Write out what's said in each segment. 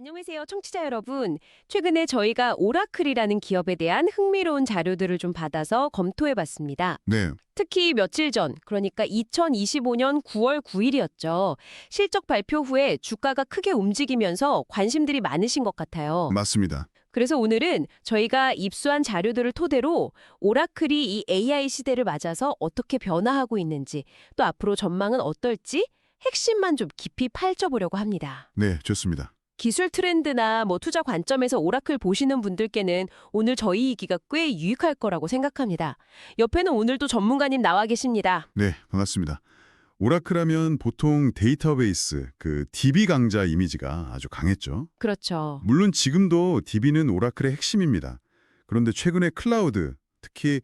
안녕하세요, 청취자 여러분. 최근에 저희가 오라클이라는 기업에 대한 흥미로운 자료들을 좀 받아서 검토해 봤습니다. 네, 특히 며칠 전, 그러니까 2025년 9월 9일이었죠. 실적 발표 후에 주가가 크게 움직이면서 관심들이 많으신 것 같아요. 맞습니다. 그래서 오늘은 저희가 입수한 자료들을 토대로 오라클이 이 AI 시대를 맞아서 어떻게 변화하고 있는지, 또 앞으로 전망은 어떨지 핵심만 좀 깊이 파헤쳐보려고 합니다. 네, 좋습니다. 기술 트렌드나 투자 관점에서 오라클 보시는 분들께는 오늘 저희 얘기가 꽤 유익할 거라고 생각합니다. 옆에는 오늘도 전문가님 나와 계십니다. 네, 반갑습니다. 오라클 하면 보통 데이터베이스, DB 강자 이미지가 아주 강했죠. 그렇죠. 물론 지금도 DB는 오라클의 핵심입니다. 그런데 최근에 클라우드, 특히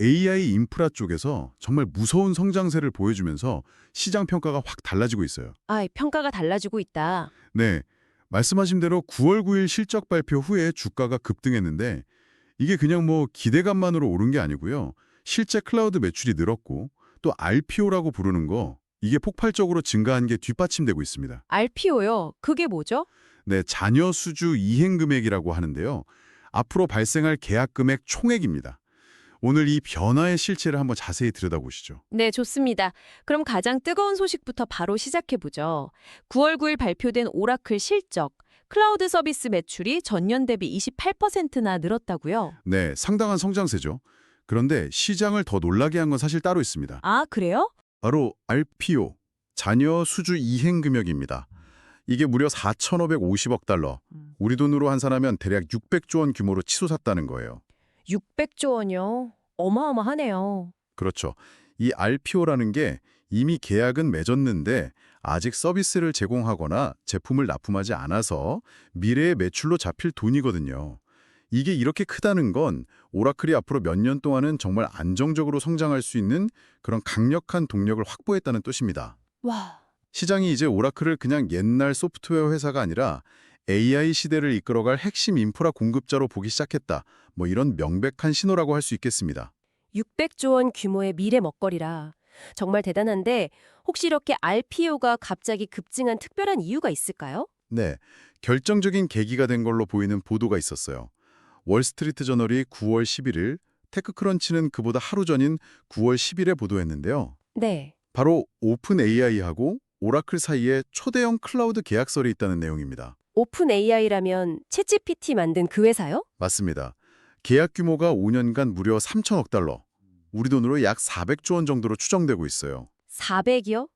AI 인프라 쪽에서 정말 무서운 성장세를 보여주면서 시장 평가가 확 달라지고 있어요. 평가가 달라지고 있다. 네, 말씀하신 대로 9월 9일 실적 발표 후에 주가가 급등했는데 이게 그냥 기대감만으로 오른 게 아니고요. 실제 클라우드 매출이 늘었고 또 RPO라고 부르는 거 이게 폭발적으로 증가한 게 뒷받침되고 있습니다. RPO요? 그게 뭐죠? 네, 잔여 수주 이행 금액이라고 하는데요. 앞으로 발생할 계약 금액 총액입니다. 오늘 이 변화의 실체를 한번 자세히 들여다보시죠. 네, 좋습니다. 그럼 가장 뜨거운 소식부터 바로 시작해보죠. 9월 9일 발표된 오라클 실적. 클라우드 서비스 매출이 전년 대비 28%나 늘었다고요? 네, 상당한 성장세죠. 그런데 시장을 더 놀라게 한 건 사실 따로 있습니다. 아, 그래요? 바로 RPO, 잔여 수주 이행 금액입니다. 이게 무려 4,550억 달러, 우리 돈으로 환산하면 대략 600조 원 규모로 치솟았다는 거예요. 600조 원이요? 어마어마하네요. 그렇죠. 이 RPO라는 게 이미 계약은 맺었는데 아직 서비스를 제공하거나 제품을 납품하지 않아서 미래의 매출로 잡힐 돈이거든요. 이게 이렇게 크다는 건 오라클이 앞으로 몇 년 동안은 정말 안정적으로 성장할 수 있는 그런 강력한 동력을 확보했다는 뜻입니다. 와. 시장이 이제 오라클을 그냥 옛날 소프트웨어 회사가 아니라 AI 시대를 이끌어갈 핵심 인프라 공급자로 보기 시작했다. 이런 명백한 신호라고 할 수 있겠습니다. 600조 원 규모의 미래 먹거리라. 정말 대단한데 혹시 이렇게 RPO가 갑자기 급증한 특별한 이유가 있을까요? 네, 결정적인 계기가 된 걸로 보이는 보도가 있었어요. 월스트리트 저널이 9월 11일, 테크크런치는 그보다 하루 전인 9월 10일에 보도했는데요. 네. 바로 오픈 AI하고 오라클 사이에 초대형 클라우드 계약설이 있다는 내용입니다. 오픈 AI라면 챗GPT 만든 그 회사요? 맞습니다. 계약 규모가 5년간 무려 3천억 달러, 우리 돈으로 약 400조 원 정도로 추정되고 있어요. 400이요?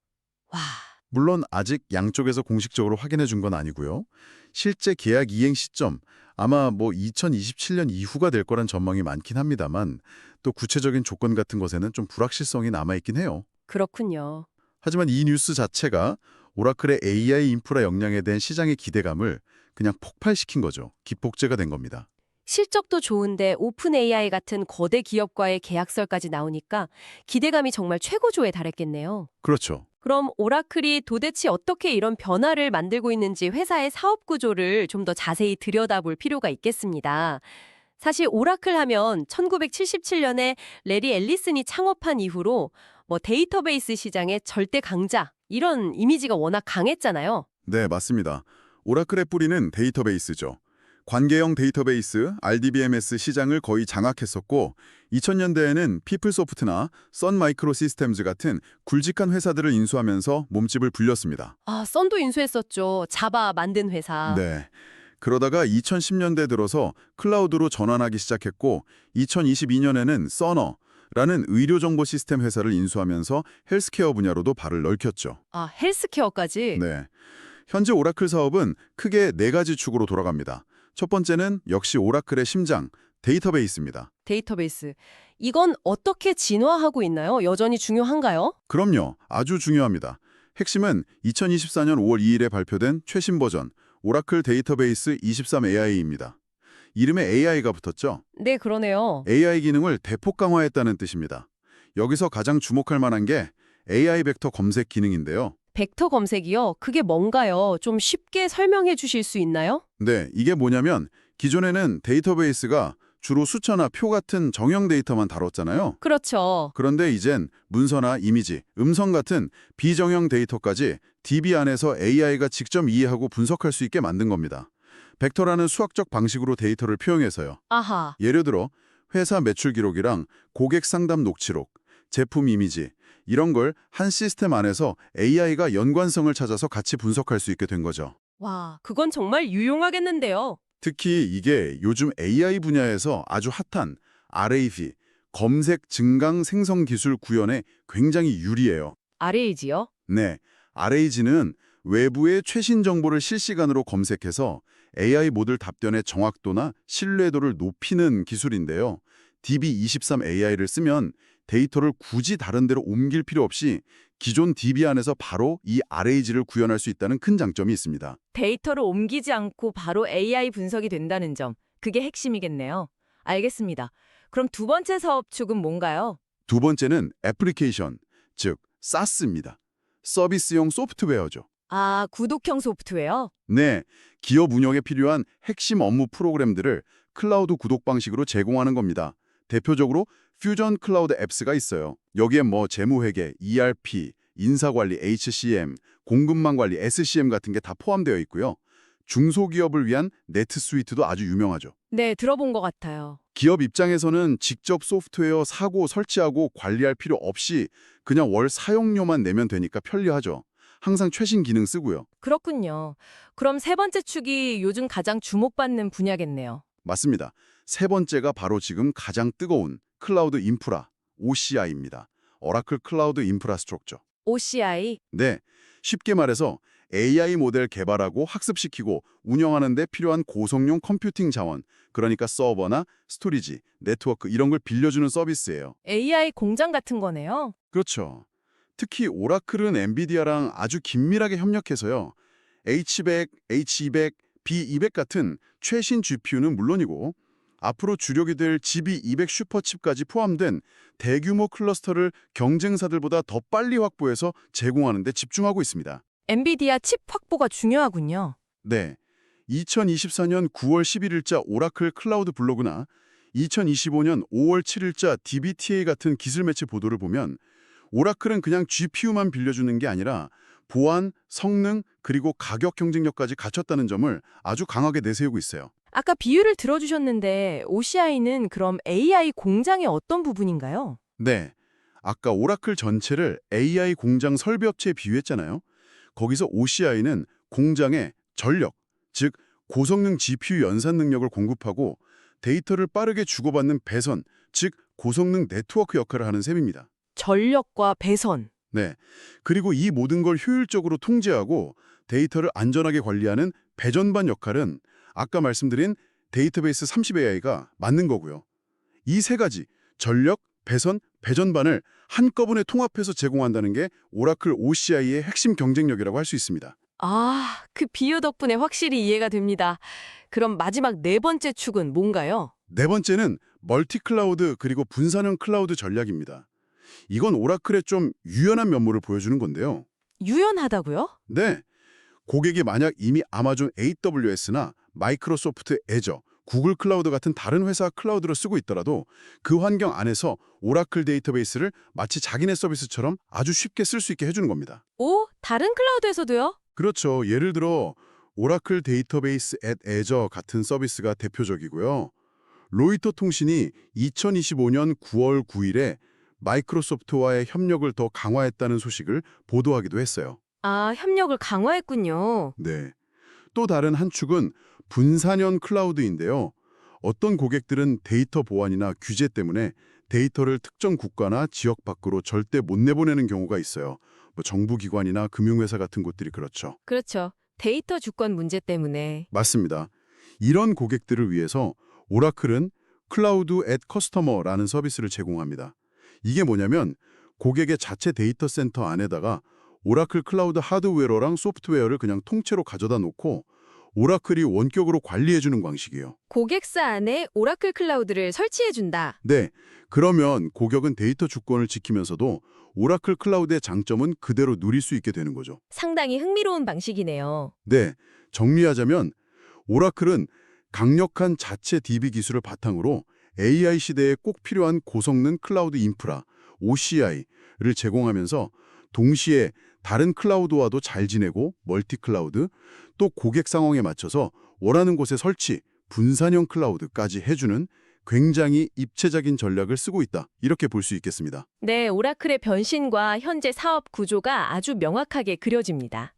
와. 물론 아직 양쪽에서 공식적으로 확인해 준 건 아니고요. 실제 계약 이행 시점, 아마 2027년 이후가 될 거란 전망이 많긴 합니다만 또 구체적인 조건 같은 것에는 좀 불확실성이 남아있긴 해요. 그렇군요. 하지만 이 뉴스 자체가 오라클의 AI 인프라 역량에 대한 시장의 기대감을 그냥 폭발시킨 거죠. 기폭제가 된 겁니다. 실적도 좋은데 오픈 AI 같은 거대 기업과의 계약설까지 나오니까 기대감이 정말 최고조에 달했겠네요. 그렇죠. 그럼 오라클이 도대체 어떻게 이런 변화를 만들고 있는지 회사의 사업 구조를 좀 더 자세히 들여다볼 필요가 있겠습니다. 사실 오라클 하면 1977년에 레리 앨리슨이 창업한 이후로 데이터베이스 시장의 절대 강자 이런 이미지가 워낙 강했잖아요. 네, 맞습니다. 오라클의 뿌리는 데이터베이스죠. 관계형 데이터베이스, RDBMS 시장을 거의 장악했었고 2000년대에는 피플소프트나 썬마이크로 시스템즈 같은 굵직한 회사들을 인수하면서 몸집을 불렸습니다. 썬도 인수했었죠. 자바 만든 회사. 네. 그러다가 2010년대 들어서 클라우드로 전환하기 시작했고 2022년에는 써너라는 의료정보 시스템 회사를 인수하면서 헬스케어 분야로도 발을 넓혔죠. 헬스케어까지? 네. 현재 오라클 사업은 크게 네 가지 축으로 돌아갑니다. 첫 번째는 역시 오라클의 심장, 데이터베이스입니다. 데이터베이스. 이건 어떻게 진화하고 있나요? 여전히 중요한가요? 그럼요. 아주 중요합니다. 핵심은 2024년 5월 2일에 발표된 최신 버전 오라클 데이터베이스 23AI입니다. 이름에 AI가 붙었죠? 네, 그러네요. AI 기능을 대폭 강화했다는 뜻입니다. 여기서 가장 주목할 만한 게 AI 벡터 검색 기능인데요. 벡터 검색이요? 그게 뭔가요? 좀 쉽게 설명해 주실 수 있나요? 네, 이게 뭐냐면 기존에는 데이터베이스가 주로 숫자나 표 같은 정형 데이터만 다뤘잖아요. 그렇죠. 그런데 이젠 문서나 이미지, 음성 같은 비정형 데이터까지 DB 안에서 AI가 직접 이해하고 분석할 수 있게 만든 겁니다. 벡터라는 수학적 방식으로 데이터를 표현해서요. 아하. 예를 들어 회사 매출 기록이랑 고객 상담 녹취록, 제품 이미지 이런 걸 한 시스템 안에서 AI가 연관성을 찾아서 같이 분석할 수 있게 된 거죠. 와, 그건 정말 유용하겠는데요. 특히 이게 요즘 AI 분야에서 아주 핫한 RAV, 검색 증강 생성 기술 구현에 굉장히 유리해요. RAG요? 네, RAG는 외부의 최신 정보를 실시간으로 검색해서 AI 모델 답변의 정확도나 신뢰도를 높이는 기술인데요. DB23AI를 쓰면 데이터를 굳이 다른 데로 옮길 필요 없이 기존 DB 안에서 바로 이 RAG를 구현할 수 있다는 큰 장점이 있습니다. 데이터를 옮기지 않고 바로 AI 분석이 된다는 점, 그게 핵심이겠네요. 알겠습니다. 그럼 두 번째 사업 축은 뭔가요? 두 번째는 애플리케이션, 즉 SaaS입니다. 서비스용 소프트웨어죠. 아, 구독형 소프트웨어? 네, 기업 운영에 필요한 핵심 업무 프로그램들을 클라우드 구독 방식으로 제공하는 겁니다. 대표적으로 퓨전 클라우드 앱스가 있어요. 여기에 뭐 재무회계, ERP, 인사관리, HCM, 공급망 관리, SCM 같은 게 다 포함되어 있고요. 중소기업을 위한 네트스위트도 아주 유명하죠. 네, 들어본 것 같아요. 기업 입장에서는 직접 소프트웨어 사고 설치하고 관리할 필요 없이 그냥 월 사용료만 내면 되니까 편리하죠. 항상 최신 기능 쓰고요. 그렇군요. 그럼 세 번째 축이 요즘 가장 주목받는 분야겠네요. 맞습니다. 세 번째가 바로 지금 가장 뜨거운 클라우드 인프라, OCI입니다. 오라클 클라우드 인프라스트럭처. OCI? 네, 쉽게 말해서 AI 모델 개발하고 학습시키고 운영하는 데 필요한 고성용 컴퓨팅 자원, 그러니까 서버나 스토리지, 네트워크 이런 걸 빌려주는 서비스예요. AI 공장 같은 거네요. 그렇죠. 특히 오라클은 엔비디아랑 아주 긴밀하게 협력해서요. H100, H200, B200 같은 최신 GPU는 물론이고 앞으로 주력이 될 GB200 슈퍼칩까지 포함된 대규모 클러스터를 경쟁사들보다 더 빨리 확보해서 제공하는 데 집중하고 있습니다. 엔비디아 칩 확보가 중요하군요. 네, 2024년 9월 11일자 오라클 클라우드 블로그나 2025년 5월 7일자 DBTA 같은 기술 매체 보도를 보면 오라클은 그냥 GPU만 빌려주는 게 아니라 보안, 성능, 그리고 가격 경쟁력까지 갖췄다는 점을 아주 강하게 내세우고 있어요. 아까 비유를 들어주셨는데 OCI는 그럼 AI 공장의 어떤 부분인가요? 네, 아까 오라클 전체를 AI 공장 설비업체에 비유했잖아요. 거기서 OCI는 공장의 전력, 즉 고성능 GPU 연산 능력을 공급하고 데이터를 빠르게 주고받는 배선, 즉 고성능 네트워크 역할을 하는 셈입니다. 전력과 배선. 네, 그리고 이 모든 걸 효율적으로 통제하고 데이터를 안전하게 관리하는 배전반 역할은 아까 말씀드린 데이터베이스 30AI가 맡는 거고요. 이 세 가지, 전력, 배선, 배전반을 한꺼번에 통합해서 제공한다는 게 오라클 OCI의 핵심 경쟁력이라고 할 수 있습니다. 아, 그 비유 덕분에 확실히 이해가 됩니다. 그럼 마지막 네 번째 축은 뭔가요? 네 번째는 멀티 클라우드 그리고 분산형 클라우드 전략입니다. 이건 오라클의 좀 유연한 면모를 보여주는 건데요. 유연하다고요? 네, 고객이 만약 이미 아마존 AWS나 마이크로소프트 애저, 구글 클라우드 같은 다른 회사 클라우드를 쓰고 있더라도 그 환경 안에서 오라클 데이터베이스를 마치 자기네 서비스처럼 아주 쉽게 쓸 수 있게 해주는 겁니다. 오, 다른 클라우드에서도요? 그렇죠. 예를 들어 오라클 데이터베이스 앳 애저 같은 서비스가 대표적이고요. 로이터 통신이 2025년 9월 9일에 마이크로소프트와의 협력을 더 강화했다는 소식을 보도하기도 했어요. 아, 협력을 강화했군요. 네. 또 다른 한 축은 분산형 클라우드인데요. 어떤 고객들은 데이터 보안이나 규제 때문에 데이터를 특정 국가나 지역 밖으로 절대 못 내보내는 경우가 있어요. 뭐 정부기관이나 금융회사 같은 곳들이 그렇죠. 그렇죠. 데이터 주권 문제 때문에. 맞습니다. 이런 고객들을 위해서 오라클은 클라우드 앳 커스터머라는 서비스를 제공합니다. 이게 뭐냐면 고객의 자체 데이터 센터 안에다가 오라클 클라우드 하드웨어랑 소프트웨어를 그냥 통째로 가져다 놓고 오라클이 원격으로 관리해주는 방식이에요. 고객사 안에 오라클 클라우드를 설치해준다. 네, 그러면 고객은 데이터 주권을 지키면서도 오라클 클라우드의 장점은 그대로 누릴 수 있게 되는 거죠. 상당히 흥미로운 방식이네요. 네, 정리하자면 오라클은 강력한 자체 DB 기술을 바탕으로 AI 시대에 꼭 필요한 고성능 클라우드 인프라, OCI를 제공하면서 동시에 다른 클라우드와도 잘 지내고 멀티 클라우드, 또 고객 상황에 맞춰서 원하는 곳에 설치, 분산형 클라우드까지 해주는 굉장히 입체적인 전략을 쓰고 있다. 이렇게 볼 수 있겠습니다. 네, 오라클의 변신과 현재 사업 구조가 아주 명확하게 그려집니다.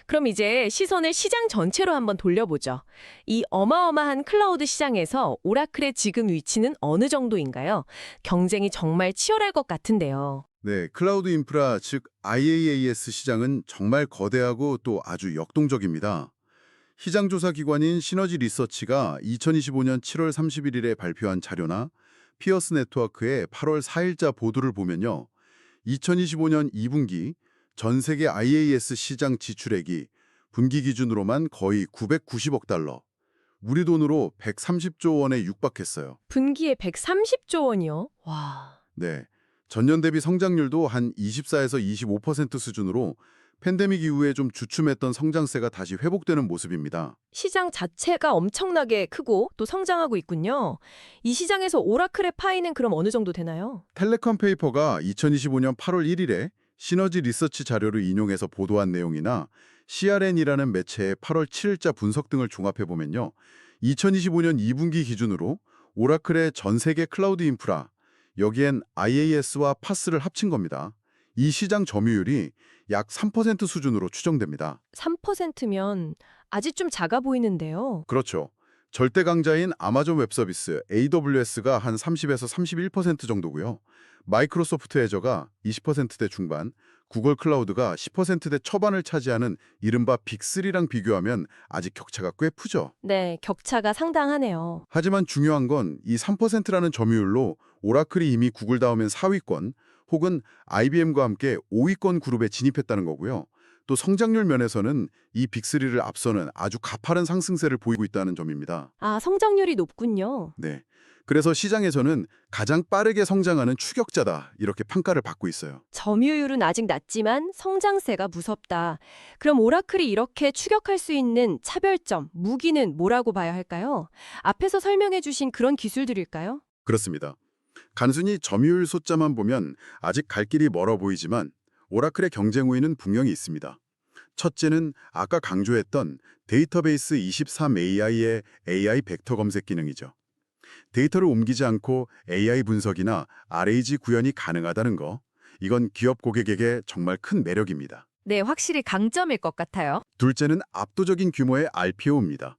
그럼 이제 시선을 시장 전체로 한번 돌려보죠. 이 어마어마한 클라우드 시장에서 오라클의 지금 위치는 어느 정도인가요? 경쟁이 정말 치열할 것 같은데요. 네, 클라우드 인프라, 즉 IaaS 시장은 정말 거대하고 또 아주 역동적입니다. 시장조사 기관인 시너지 리서치가 2025년 7월 31일에 발표한 자료나 피어스 네트워크의 8월 4일자 보도를 보면요. 2025년 2분기 전 세계 IaaS 시장 지출액이 분기 기준으로만 거의 990억 달러, 우리 돈으로 130조 원에 육박했어요. 분기에 130조 원이요? 와. 네, 전년 대비 성장률도 한 24에서 25% 수준으로 팬데믹 이후에 좀 주춤했던 성장세가 다시 회복되는 모습입니다. 시장 자체가 엄청나게 크고 또 성장하고 있군요. 이 시장에서 오라클의 파이는 그럼 어느 정도 되나요? 텔레콤 페이퍼가 2025년 8월 1일에 시너지 리서치 자료를 인용해서 보도한 내용이나 CRN이라는 매체의 8월 7일자 분석 등을 종합해보면요. 2025년 2분기 기준으로 오라클의 전 세계 클라우드 인프라, 여기엔 IaaS와 파스를 합친 겁니다. 이 시장 점유율이 약 3% 수준으로 추정됩니다. 3%면 아직 좀 작아 보이는데요. 그렇죠. 절대 강자인 아마존 웹서비스 AWS가 한 30에서 31% 정도고요. 마이크로소프트 애저가 20%대 중반, 구글 클라우드가 10%대 초반을 차지하는 이른바 빅3랑 비교하면 아직 격차가 꽤 크죠. 네, 격차가 상당하네요. 하지만 중요한 건 이 3%라는 점유율로 오라클이 이미 구글 다음엔 4위권 혹은 IBM과 함께 5위권 그룹에 진입했다는 거고요. 또 성장률 면에서는 이 빅3를 앞서는 아주 가파른 상승세를 보이고 있다는 점입니다. 아, 성장률이 높군요. 네. 그래서 시장에서는 가장 빠르게 성장하는 추격자다 이렇게 평가를 받고 있어요. 점유율은 아직 낮지만 성장세가 무섭다. 그럼 오라클이 이렇게 추격할 수 있는 차별점, 무기는 뭐라고 봐야 할까요? 앞에서 설명해 주신 그런 기술들일까요? 그렇습니다. 단순히 점유율 숫자만 보면 아직 갈 길이 멀어 보이지만 오라클의 경쟁 우위는 분명히 있습니다. 첫째는 아까 강조했던 데이터베이스 23AI의 AI 벡터 검색 기능이죠. 데이터를 옮기지 않고 AI 분석이나 RAG 구현이 가능하다는 거, 이건 기업 고객에게 정말 큰 매력입니다. 네, 확실히 강점일 것 같아요. 둘째는 압도적인 규모의 RPO입니다.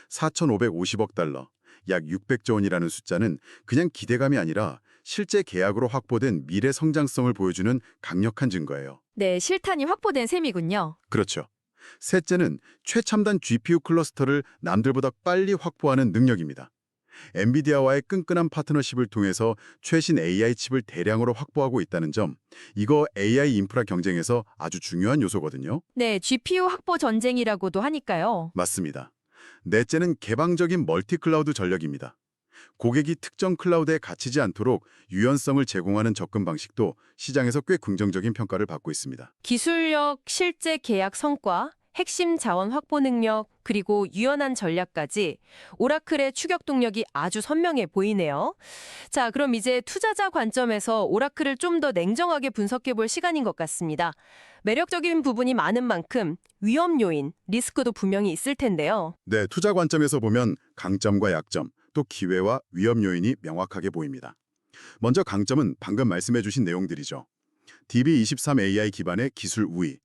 4,550억 달러, 약 600조 원이라는 숫자는 그냥 기대감이 아니라 실제 계약으로 확보된 미래 성장성을 보여주는 강력한 증거예요. 네, 실탄이 확보된 셈이군요. 그렇죠. 셋째는 최첨단 GPU 클러스터를 남들보다 빨리 확보하는 능력입니다. 엔비디아와의 끈끈한 파트너십을 통해서 최신 AI 칩을 대량으로 확보하고 있다는 점, 이거 AI 인프라 경쟁에서 아주 중요한 요소거든요. 네, GPU 확보 전쟁이라고도 하니까요. 맞습니다. 넷째는 개방적인 멀티 클라우드 전략입니다. 고객이 특정 클라우드에 갇히지 않도록 유연성을 제공하는 접근 방식도 시장에서 꽤 긍정적인 평가를 받고 있습니다. 기술력, 실제 계약 성과, 핵심 자원 확보 능력, 그리고 유연한 전략까지 오라클의 추격 동력이 아주 선명해 보이네요. 자, 그럼 이제 투자자 관점에서 오라클을 좀 더 냉정하게 분석해 볼 시간인 것 같습니다. 매력적인 부분이 많은 만큼 위험 요인, 리스크도 분명히 있을 텐데요. 네, 투자 관점에서 보면 강점과 약점, 또 기회와 위험 요인이 명확하게 보입니다. 먼저 강점은 방금 말씀해 주신 내용들이죠. DB23AI 기반의 기술 우위,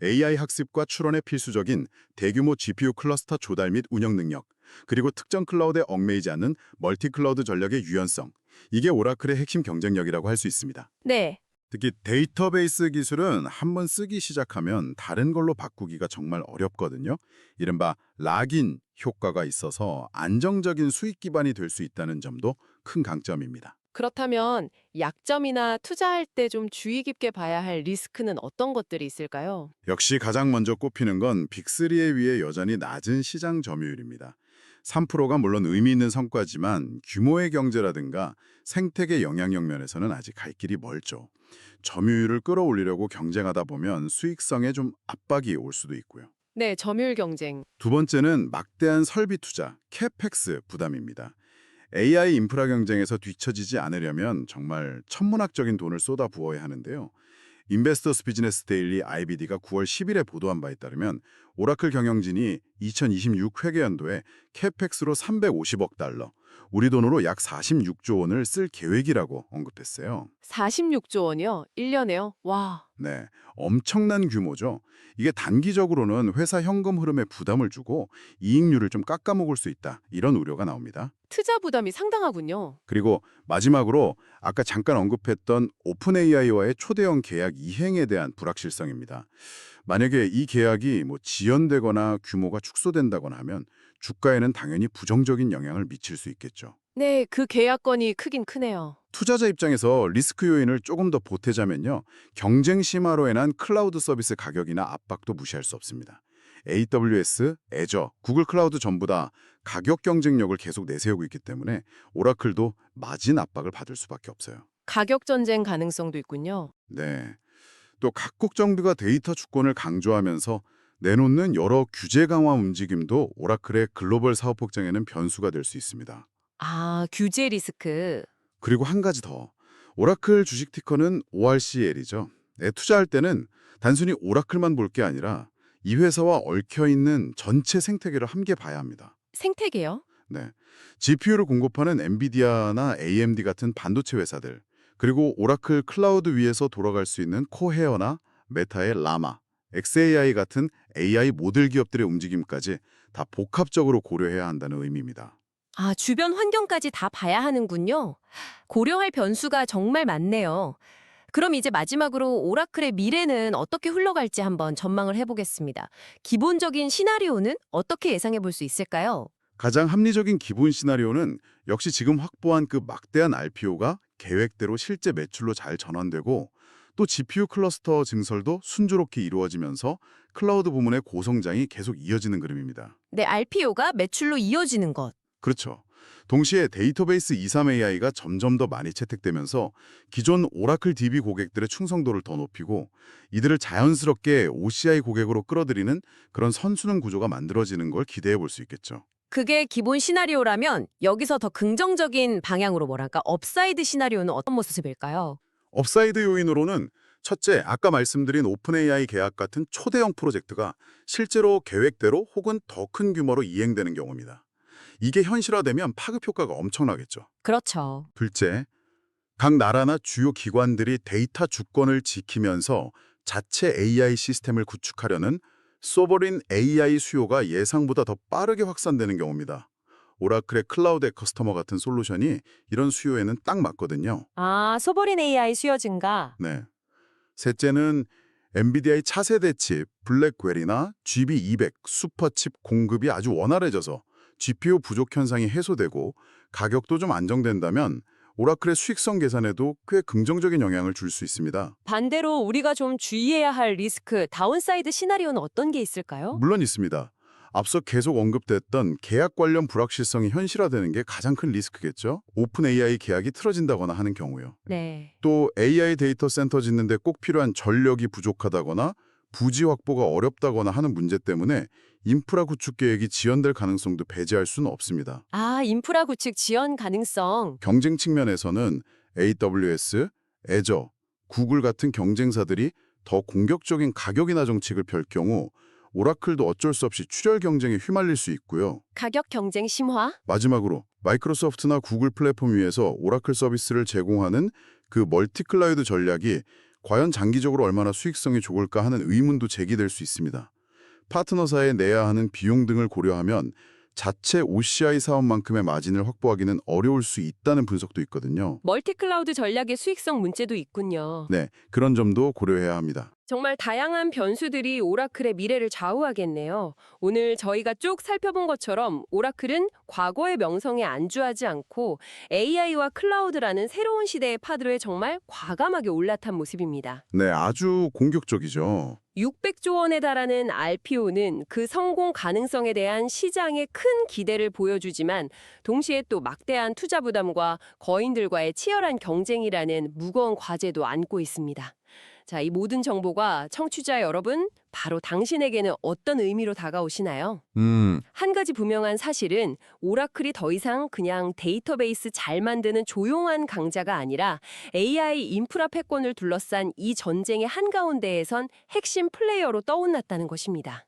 AI 학습과 추론에 필수적인 대규모 GPU 클러스터 조달 및 운영 능력, 그리고 특정 클라우드에 얽매이지 않는 멀티 클라우드 전략의 유연성, 이게 오라클의 핵심 경쟁력이라고 할 수 있습니다. 네. 특히 데이터베이스 기술은 한번 쓰기 시작하면 다른 걸로 바꾸기가 정말 어렵거든요. 이른바 락인 효과가 있어서 안정적인 수익 기반이 될 수 있다는 점도 큰 강점입니다. 그렇다면 약점이나 투자할 때 좀 주의 깊게 봐야 할 리스크는 어떤 것들이 있을까요? 역시 가장 먼저 꼽히는 건 빅3에 비해 여전히 낮은 시장 점유율입니다. 3%가 물론 의미 있는 성과지만 규모의 경제라든가 생태계 영향력 면에서는 아직 갈 길이 멀죠. 점유율을 끌어올리려고 경쟁하다 보면 수익성에 좀 압박이 올 수도 있고요. 네, 점유율 경쟁. 두 번째는 막대한 설비 투자, 캐펙스 부담입니다. AI 인프라 경쟁에서 뒤처지지 않으려면 정말 천문학적인 돈을 쏟아 부어야 하는데요. 인베스터스 비즈니스 데일리 IBD가 9월 10일에 보도한 바에 따르면 오라클 경영진이 2026 회계연도에 캐펙스로 350억 달러, 우리 돈으로 약 46조 원을 쓸 계획이라고 언급했어요. 46조 원이요? 1년에요? 와. 네, 엄청난 규모죠. 이게 단기적으로는 회사 현금 흐름에 부담을 주고 이익률을 좀 깎아먹을 수 있다. 이런 우려가 나옵니다. 투자 부담이 상당하군요. 그리고 마지막으로 아까 잠깐 언급했던 오픈 AI와의 초대형 계약 이행에 대한 불확실성입니다. 만약에 이 계약이 지연되거나 규모가 축소된다거나 하면 주가에는 당연히 부정적인 영향을 미칠 수 있겠죠. 네, 그 계약건이 크긴 크네요. 투자자 입장에서 리스크 요인을 조금 더 보태자면요. 경쟁 심화로 인한 클라우드 서비스 가격이나 압박도 무시할 수 없습니다. AWS, 애저, 구글 클라우드 전부 다 가격 경쟁력을 계속 내세우고 있기 때문에 오라클도 마진 압박을 받을 수밖에 없어요. 가격 전쟁 가능성도 있군요. 네. 또 각국 정부가 데이터 주권을 강조하면서 내놓는 여러 규제 강화 움직임도 오라클의 글로벌 사업 확장에는 변수가 될 수 있습니다. 아, 규제 리스크. 그리고 한 가지 더. 오라클 주식 티커는 ORCL이죠. 투자할 때는 단순히 오라클만 볼 게 아니라 이 회사와 얽혀있는 전체 생태계를 함께 봐야 합니다. 생태계요? 네. GPU를 공급하는 엔비디아나 AMD 같은 반도체 회사들, 그리고 오라클 클라우드 위에서 돌아갈 수 있는 코헤어나 메타의 라마, xAI 같은 AI 모델 기업들의 움직임까지 다 복합적으로 고려해야 한다는 의미입니다. 아, 주변 환경까지 다 봐야 하는군요. 고려할 변수가 정말 많네요. 그럼 이제 마지막으로 오라클의 미래는 어떻게 흘러갈지 한번 전망을 해보겠습니다. 기본적인 시나리오는 어떻게 예상해 볼 수 있을까요? 가장 합리적인 기본 시나리오는 역시 지금 확보한 그 막대한 RPO가 계획대로 실제 매출로 잘 전환되고 또 GPU 클러스터 증설도 순조롭게 이루어지면서 클라우드 부문의 고성장이 계속 이어지는 그림입니다. 네, RPO가 매출로 이어지는 것. 그렇죠. 동시에 데이터베이스 23AI가 점점 더 많이 채택되면서 기존 오라클 DB 고객들의 충성도를 더 높이고 이들을 자연스럽게 OCI 고객으로 끌어들이는 그런 선순환 구조가 만들어지는 걸 기대해 볼 수 있겠죠. 그게 기본 시나리오라면 여기서 더 긍정적인 방향으로 업사이드 시나리오는 어떤 모습일까요? 업사이드 요인으로는 첫째, 아까 말씀드린 오픈 AI 계약 같은 초대형 프로젝트가 실제로 계획대로 혹은 더 큰 규모로 이행되는 경우입니다. 이게 현실화되면 파급 효과가 엄청나겠죠. 그렇죠. 둘째, 각 나라나 주요 기관들이 데이터 주권을 지키면서 자체 AI 시스템을 구축하려는 소버린 AI 수요가 예상보다 더 빠르게 확산되는 경우입니다. 오라클의 클라우드 커스터머 같은 솔루션이 이런 수요에는 딱 맞거든요. 아, 소버린 AI 수요 증가. 네. 셋째는 엔비디아의 차세대 칩, 블랙웰이나 GB200 슈퍼칩 공급이 아주 원활해져서 GPU 부족 현상이 해소되고 가격도 좀 안정된다면 오라클의 수익성 계산에도 꽤 긍정적인 영향을 줄 수 있습니다. 반대로 우리가 좀 주의해야 할 리스크, 다운사이드 시나리오는 어떤 게 있을까요? 물론 있습니다. 앞서 계속 언급됐던 계약 관련 불확실성이 현실화되는 게 가장 큰 리스크겠죠. 오픈 AI 계약이 틀어진다거나 하는 경우요. 네. 또 AI 데이터 센터 짓는데 꼭 필요한 전력이 부족하다거나 부지 확보가 어렵다거나 하는 문제 때문에 인프라 구축 계획이 지연될 가능성도 배제할 수는 없습니다. 아, 인프라 구축 지연 가능성. 경쟁 측면에서는 AWS, 애저, 구글 같은 경쟁사들이 더 공격적인 가격이나 정책을 펼 경우 오라클도 어쩔 수 없이 출혈 경쟁에 휘말릴 수 있고요. 가격 경쟁 심화? 마지막으로 마이크로소프트나 구글 플랫폼 위에서 오라클 서비스를 제공하는 그 멀티클라우드 전략이 과연 장기적으로 얼마나 수익성이 좋을까 하는 의문도 제기될 수 있습니다. 파트너사에 내야 하는 비용 등을 고려하면 자체 OCI 사업만큼의 마진을 확보하기는 어려울 수 있다는 분석도 있거든요. 멀티클라우드 전략의 수익성 문제도 있군요. 네, 그런 점도 고려해야 합니다. 정말 다양한 변수들이 오라클의 미래를 좌우하겠네요. 오늘 저희가 쭉 살펴본 것처럼 오라클은 과거의 명성에 안주하지 않고 AI와 클라우드라는 새로운 시대의 파도에 정말 과감하게 올라탄 모습입니다. 네, 아주 공격적이죠. 600조 원에 달하는 RPO는 그 성공 가능성에 대한 시장의 큰 기대를 보여주지만 동시에 또 막대한 투자 부담과 거인들과의 치열한 경쟁이라는 무거운 과제도 안고 있습니다. 자, 이 모든 정보가 청취자 여러분, 바로 당신에게는 어떤 의미로 다가오시나요? 한 가지 분명한 사실은 오라클이 더 이상 그냥 데이터베이스 잘 만드는 조용한 강자가 아니라 AI 인프라 패권을 둘러싼 이 전쟁의 한가운데에선 핵심 플레이어로 떠올랐다는 것입니다.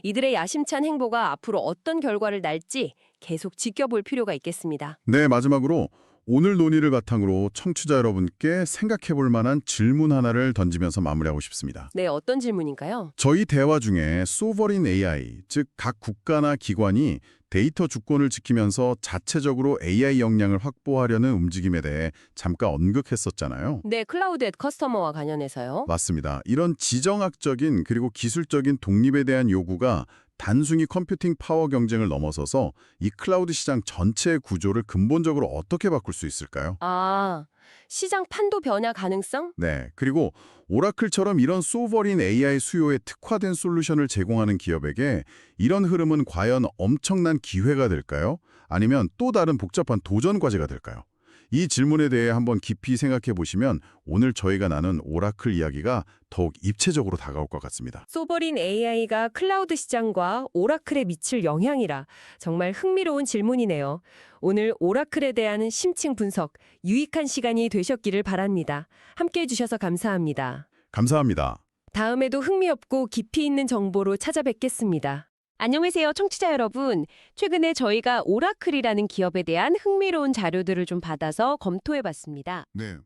이들의 야심찬 행보가 앞으로 어떤 결과를 낳을지 계속 지켜볼 필요가 있겠습니다. 네, 마지막으로 오늘 논의를 바탕으로 청취자 여러분께 생각해 볼 만한 질문 하나를 던지면서 마무리하고 싶습니다. 네, 어떤 질문인가요? 저희 대화 중에 소버린 AI, 즉 각 국가나 기관이 데이터 주권을 지키면서 자체적으로 AI 역량을 확보하려는 움직임에 대해 잠깐 언급했었잖아요. 네, 클라우드 앳 커스터머와 관련해서요. 맞습니다. 이런 지정학적인 그리고 기술적인 독립에 대한 요구가 단순히 컴퓨팅 파워 경쟁을 넘어서서 이 클라우드 시장 전체의 구조를 근본적으로 어떻게 바꿀 수 있을까요? 아, 시장 판도 변화 가능성? 네, 그리고 오라클처럼 이런 소버린 AI 수요에 특화된 솔루션을 제공하는 기업에게 이런 흐름은 과연 엄청난 기회가 될까요? 아니면 또 다른 복잡한 도전 과제가 될까요? 이 질문에 대해 한번 깊이 생각해 보시면 오늘 저희가 나눈 오라클 이야기가 더욱 입체적으로 다가올 것 같습니다. 소버린 AI가 클라우드 시장과 오라클에 미칠 영향이라 정말 흥미로운 질문이네요. 오늘 오라클에 대한 심층 분석, 유익한 시간이 되셨기를 바랍니다. 함께해 주셔서 감사합니다. 감사합니다. 다음에도 흥미롭고 깊이 있는 정보로 찾아뵙겠습니다. 안녕하세요, 청취자 여러분. 최근에 저희가 오라클이라는 기업에 대한 흥미로운 자료들을 좀 받아서 검토해 봤습니다. 네.